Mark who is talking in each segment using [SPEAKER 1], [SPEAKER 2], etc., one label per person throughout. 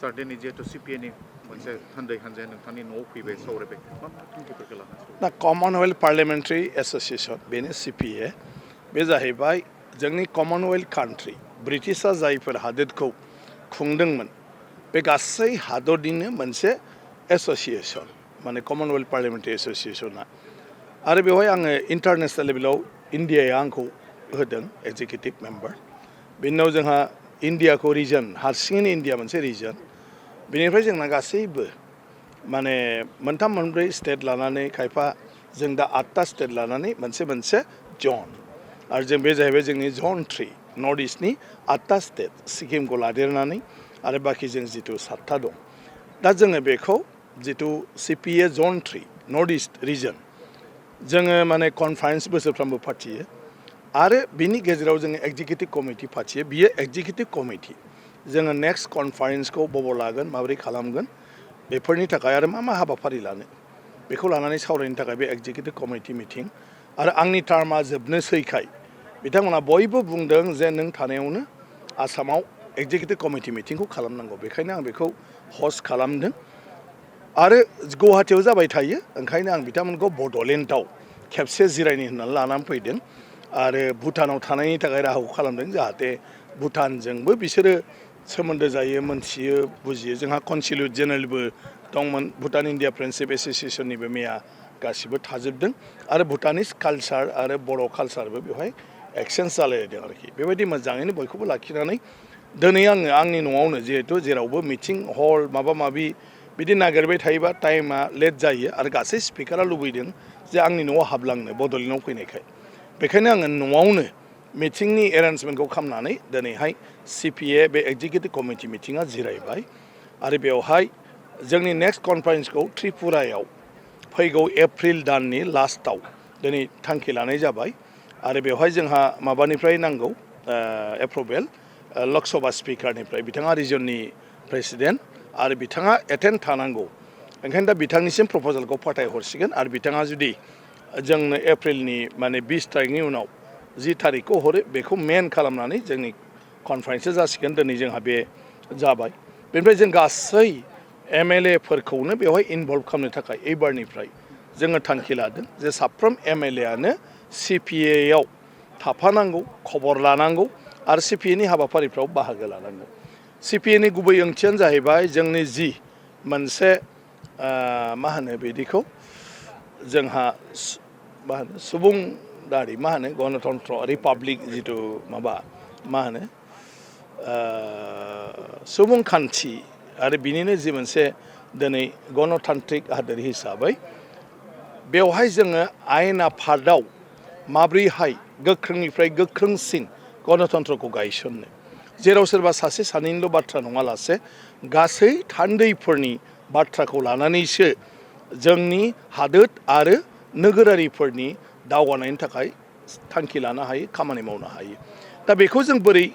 [SPEAKER 1] जाहाथे जिहेतु सिपिएनि मोनसे थान्दै हान्जाया नोंथांनि न'आव फैबाय सावरायबाय मा मा थांखिफोरखौ लानानै
[SPEAKER 2] दा कमनवेल्थ पार्लियामेन्टारि एस'सिएशन बेनो सिपिए बे जाहैबाय जोंनि कमनवेल्थ कान्ट्रि ब्रिटिशआ जायफोर हादोरखौ खुंदोंमोन बे गासै हादरनिनो मोनसे एस'सिएशन माने कमनवेल्थ पार्लियामेन्टारि एस'सिएशना आरो बेवहाय आङो इन्टारनेशनेल लेभेलाव इन्डियाया आंखौ होदों एक्जिकिउटिभ मेम्बार बेनि उनाव जोंहा इन्डियाखौ रिजन हारसिङैनो इन्डिया मोनसे रिजन बेनिफ्राय जोंना गासैबो माने मोनथाम मोनब्रै स्टेट लानानै खायफा जों दा 8टा स्टेट लानानै मोनसे जन आरो जों बे जाहैबाय जोंनि जन 3 नर्थ इस्टनि 8टा स्टेट सिक्किमखौ लादेरनानै आरो बाखि जों जिथु 7टा दं दा जोङो बेखौ जिथु सिपिए जन 3 नर्थ इस्ट रिजन जोङो माने कनफारेन्स बोसोरफ्रोमबो फाथियो आरो बिनि गेजेराव जोङो एक्जिकिउटिभ कमिटि फाथियो बियो एक्जिकिउटिभ कमिटि जोङो नेक्स्ट कनफारेन्सखौ बबाव लागोन माबोरै खालामगोन बेफोरनि थाखाय आरो मा हाबाफारि लानो बेखौ लानानै सावरायनो थाखाय बे एक्जिकिउटिभ कमिटि मिटिं आरो आंनि टार्मा जोबनोसैखाय बिथांमोना बयबो बुंदों जे नों थानायावनो आसामाव एक्जिकिउटिभ कमिटि मिटिंखौ खालामनांगौ बेखायनो आं बेखौ हस्ट खालामदों आरो गुवाहाटीयाव जाबाय थायो ओंखायनो आं बिथांमोनखौ बड'लेण्डआव खेबसे जिरायनो होननानै लानानै फैदों आरो भुटानाव थानायनि थाखाय राहाखौ खालामदों जाहाथे भुटानजोंबो बिसोरो सोमोन्दो जायो मोनथियो बुजियो जोंहा कनसिलियेट जेनेरेलबो दंमोन भुटान इन्डिया फ्रेन्डशिप एस'सिएशननिबो मेया गासिबो थाजोबदों आरो भुटानिस कालचार आरो बर' कालचारबो बेवहाय एक्सचेन्ज जालायदों आरोखि बेबायदि मोजाङैनो बयखौबो लाखिनानै दिनै आङो आंनि न'आवनो जिहेथु जेरावबो मिटिं हल माबा माबि बिदि नागिरबाय थायोबा टाइमा लेट जायो आरो गासै स्पिकारा लुबैदों जे आंनि न'आव हाबलांनो बड'लेण्डआव फैनायखाय बेखायनो आङो न'आवनो मिटिंनि एरेन्जमेन्टखौ खालामनानै दिनैहाय सिपिए बे एक्जिकिउटिभ कमिटि मिटिङा जिरायबाय आरो बेवहाय जोंनि नेक्स्ट कनफारेन्सखौ त्रिपुरायाव फैगौ एप्रिल दाननि लास्टआव दिनै थांखि लानाय जाबाय आरो बेवहाय जोंहा माबानिफ्राय नांगौ एप्रुभेल लकसभा स्पिकारनिफ्राय बिथाङा रिजननि प्रेसिडेन्ट आरो बिथाङा एटेन्ड थानांगौ ओंखायनो दा बिथांनिसिम प्रप'जालखौ फाथायहरसिगोन आरो बिथाङा जुदि जोंनो एप्रिलनि माने 20 तारिखनि उनाव 10 तारिखखौ हरो बेखौ मेन खालामनानै जोंनि कनफारेन्सआ जासिगोन दिनै जोंहा बे जाबाय बेनिफ्राय जों गासै एमएलएफोरखौनो बेवहाय इनभल्भ खालामनो थाखाय एबारनिफ्राय जोङो थांखि लादों जे साफ्रोम एमएलएआनो सिपिएआव थाफानांगौ खबर लानांगौ आरो सिपिएनि हाबाफारिफ्राव बाहागो लानांगौ सिपिएनि गुबै ओंथियानो जाहैबाय जोंनि जि मोनसे मा होनो बिदिखौ जोंहा मा होनो सुबुंदारि मा होनो गणतन्त्र रिपाब्लिक जिथु माबा मा होनो सुबुंखान्थि आरो बिनिनो जि मोनसे दिनै गणतान्त्रिक हादोर हिसाबै बेवहाय जोङो आयेन आफादाव माब्रैहाय गोख्रोंनिफ्राय गोख्रोंसिन गणतन्त्रखौ गायसननो जेराव सोरबा सासे सानैनिल' बाथ्रा नङालासे गासै थान्दैफोरनि बाथ्राखौ लानानैसो जोंनि हादोर आरो नोगोरारिफोरनि दावगानायनि थाखाय थांखि लानो हायो खामानि मावनो हायो दा बेखौ जों बोरै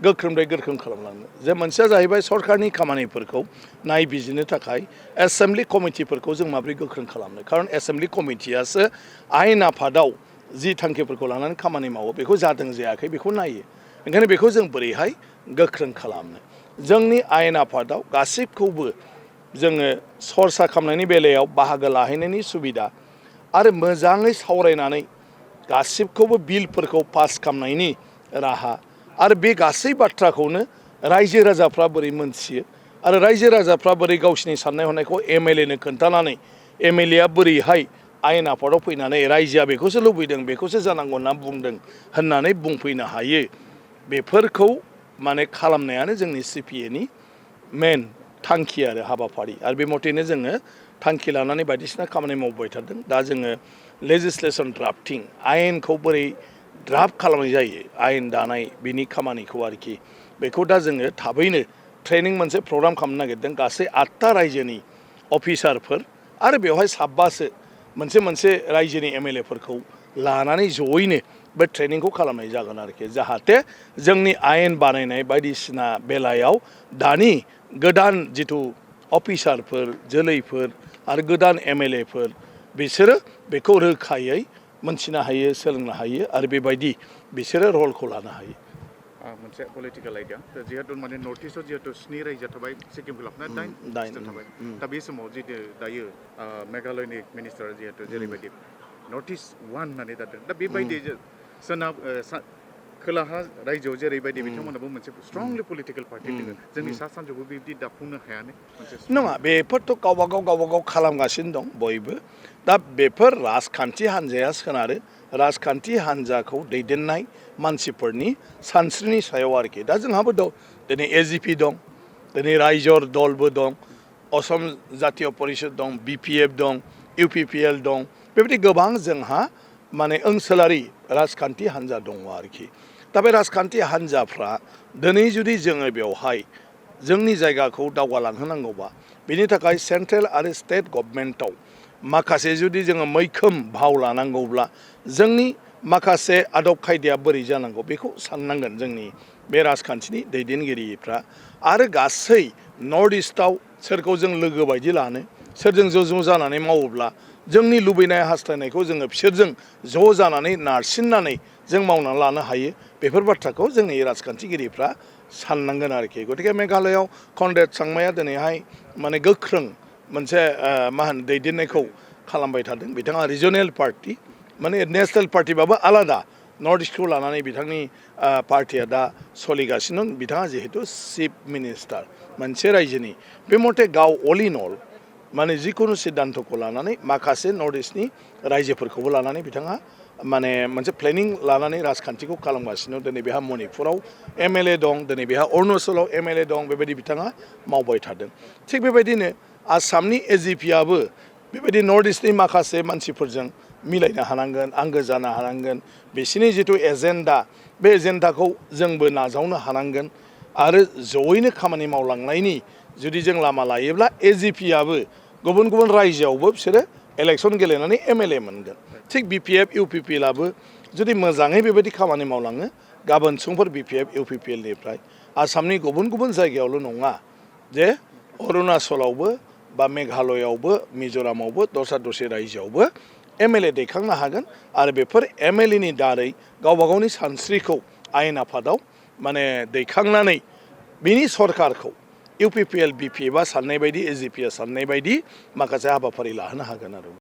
[SPEAKER 2] गोख्रोंनिफ्राय गोख्रों खालामलांनो जे मोनसेया जाहैबाय सरकारनि खामानिफोरखौ नायबिजिरनो थाखाय एसेम्बलि कमिटिफोरखौ जों माबोरै गोख्रों खालामनो खारन एसेम्बलि कमिटियासो आयेन आफादाव जि थांखिफोरखौ लानानै खामानि मावो बेखौ जादों जायाखै बेखौ नायो ओंखायनो बेखौ जों बोरैहाय गोख्रों खालामनो जोंनि आयेन आफादाव गासिबखौबो जोङो सरसा खालामनायनि बेलायाव बाहागो लाहैनायनि सुबिदा आरो मोजाङै सावरायनानै गासिबखौबो बिलफोरखौ पास खालामनायनि राहा आरो बे गासै बाथ्राखौनो रायजो राजाफ्रा बोरै मोनथियो आरो रायजो राजाफ्रा बोरै गावसिनि साननाय हनायखौ एमएलएनो खोन्थानानै एमएलएआ बोरैहाय आयेन आफादाव फैनानै रायजोआ बेखौसो लुबैदों बेखौसो जानांगौ होनना बुंदों होननानै बुंफैनो हायो बेफोरखौ माने खालामनायानो जोंनि सिपिएनि मेन थांखि आरो हाबाफारि आरो बे मथेनो जोङो थांखि लानानै बायदिसिना खामानि मावबाय थादों दा जोङो लेजिस्लेसन ड्राफ्टिं आयेनखौ बोरै ड्राफ्ट खालामनाय जायो आयेन दानाय बिनि खामानिखौ आरोखि बेखौ दा जोङो थाबैनो ट्रेनिं मोनसे प्रग्राम खालामनो नागिरदों गासै 8टा रायजोनि अफिसारफोर आरो बेवहाय 7बासो मोनसे रायजोनि एमएलएफोरखौ लानानै जयैनो बे ट्रेनिंखौ खालामनाय जागोन आरोखि जाहाथे जोंनि आयेन बानायनाय बायदिसिना बेलायाव दानि गोदान जिथु अफिसारफोर जोलैफोर आरो गोदान एमएलएफोर बिसोरो बेखौ रोखायै मोनथिनो हायो सोलोंनो हायो आरो बेबायदि बिसोरो रलखौ लानो हायो
[SPEAKER 1] मोनसे पलिटिकेल आइडिया जिहेतु माने नर्थ इस्टआव जिहेतु 7 रायजो थाबाय सिक्किमखौ लाफाना 8 स्टेट थाबाय दा बे समाव जिहेतु दायो मेघालयनि मिनिस्टार जिहेतु जेरैबायदि नर्थ इस्ट 1 होननानै दादों दा बेबायदि सोनाब खोलाहा रायजोआव जेरैबायदि बिथांमोनाबो मोनसे स्ट्रंलि पलिटिकेल पार्टि दङ जोंनि सा सानजौबो बिदि दाफुंनो हायानो मोनसे
[SPEAKER 2] नङा बेफोरथ' गावबागाव खालामगासिनो दं बयबो दा बेफोर राजखान्थि हान्जाया सोनारो राजखान्थि हान्जाखौ दैदेननाय मानसिफोरनि सानस्रिनि सायाव आरोखि दा जोंहाबो दं दिनै एजिपि दं दिनै रायजोर दलबो दं असम जातीय परिषद दं बिपिएफ दं इउपिपिएल दं बेबायदि गोबां जोंहा माने ओनसोलारि राजखान्थि हान्जा दङ आरोखि दा बे राजखान्थि हान्जाफ्रा दिनै जुदि जोङो बेवहाय जोंनि जायगाखौ दावगालांहोनांगौबा बेनि थाखाय सेन्ट्रेल आरो स्टेट गभर्नमेन्टआव माखासे जुदि जोङो मैखोम भाव लानांगौब्ला जोंनि माखासे आदब खायदाया बोरै जानांगौ बेखौ साननांगोन जोंनि बे राजखान्थिनि दैदेनगिरिफ्रा आरो गासै नर्थ इस्टआव सोरखौ जों लोगो बायदि लानो सोरजों ज' जानानै मावोब्ला जोंनि लुबैनाय हास्थायनायखौ जोङो बिसोरजों ज' जानानै नारसिननानै जों मावनानै लानो हायो बेफोर बाथ्राखौ जोंनि राजखान्थिगिरिफ्रा साननांगोन आरोखि गतिके मेघालयआव कनरेड सांमाया दिनैहाय माने गोख्रों मोनसे मा होनो दैदेननायखौ खालामबाय थादों बिथाङा रिजनेल पार्टि माने नेसनेल पार्टिबाबो आलादा नर्थ इस्टखौ लानानै बिथांनि पार्टिया दा सोलिगासिनो दं बिथाङा जिहेतु चिफ मिनिस्टार मोनसे रायजोनि बे मथे गाव अल इन अल माने जिखुनु सिद्धान्तखौ लानानै माखासे नर्थ इस्टनि रायजोफोरखौबो लानानै बिथाङा माने मोनसे प्लेनिं लानानै राजखान्थिखौ खालामगासिनो दिनै बेहा मणिपुराव एमएलए दं दिनै बेहा अरुणाचलाव एमएलए दं बेबायदि बिथाङा मावबाय थादों थिग बेबायदिनो आसामनि एजिपिआबो बेबायदि नर्थ इस्टनि माखासे मानसिफोरजों मिलायनो हानांगोन आंगो जानो हानांगोन बिसोरनि जिथु एजेन्डा बे एजेन्डाखौ जोंबो नाजावनो हानांगोन आरो जयैनो खामानि मावलांनायनि जुदि जों लामा लायोब्ला एजिपिआबो गुबुन गुबुन रायजोआवबो बिसोरो इलेक्सन गेलेनानै एमएलए मोनगोन थिग बिपिएफ इउपिपिएलआबो जुदि मोजाङै बेबायदि खामानि मावलाङो गाबोन समफोर बिपिएफ इउपिपिएलनिफ्राय आसामनि गुबुन गुबुन जायगायावल' नङा जे अरुणाचलावबो बा मेघालयआवबो मिज'रामावबो दस्रा रायजोआवबो एमएलए दैखांनो हागोन आरो बेफोर एमएलएनि दारै गावबा गावनि सानस्रिखौ आयेन आफादाव माने दैखांनानै बिनि सरकारखौ इउपिपिएल बिपिएफआ साननाय बायदि एजिपिआ साननाय बायदि माखासे हाबाफारि लाहोनो हागोन आरो